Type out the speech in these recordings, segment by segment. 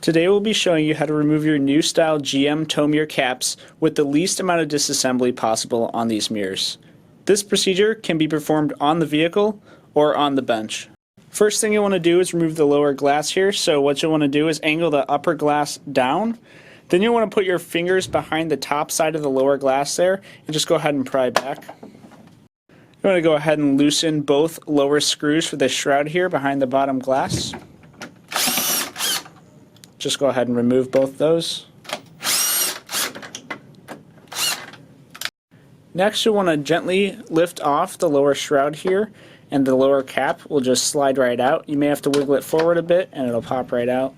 Today we'll be showing you how to remove your new style GM tow mirror caps with the least amount of disassembly possible on these mirrors. This procedure can be performed on the vehicle or on the bench. First thing you want to do is remove the lower glass here. So what you'll want to do is angle the upper glass down. Then you'll want to put your fingers behind the top side of the lower glass there and just go ahead and pry back. You want to go ahead and loosen both lower screws for the shroud here behind the bottom glass. Just go ahead and remove both those. Next, you'll want to gently lift off the lower shroud here, and the lower cap will just slide right out. You may have to wiggle it forward a bit and it'll pop right out.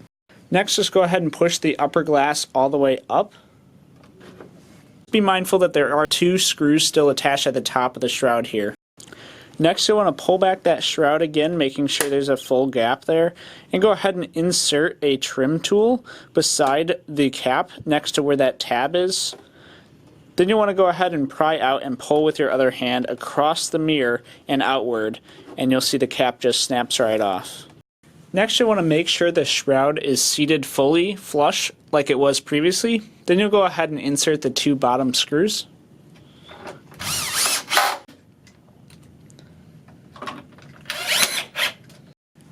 Next, just go ahead and push the upper glass all the way up. Be mindful that there are two screws still attached at the top of the shroud here. Next, you'll want to pull back that shroud again, making sure there's a full gap there, and go ahead and insert a trim tool beside the cap next to where that tab is. Then you want to go ahead and pry out and pull with your other hand across the mirror and outward, and you'll see the cap just snaps right off. Next, you want to make sure the shroud is seated fully flush like it was previously. Then you'll go ahead and insert the two bottom screws.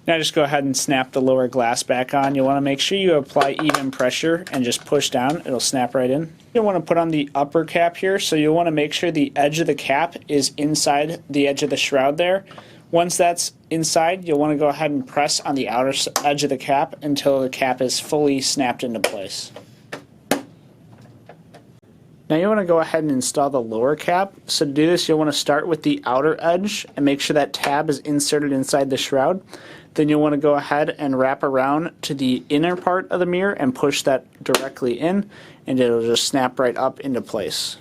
Now just go ahead and snap the lower glass back on. You'll want to make sure you apply even pressure and just push down. It'll snap right in. You'll want to put on the upper cap here, so you'll want to make sure the edge of the cap is inside the edge of the shroud there. Once that's inside, you'll want to go ahead and press on the outer edge of the cap until the cap is fully snapped into place. Now you want to go ahead and install the lower cap. So to do this, you'll want to start with the outer edge and make sure that tab is inserted inside the shroud. Then you'll want to go ahead and wrap around to the inner part of the mirror and push that directly in, and it'll just snap right up into place.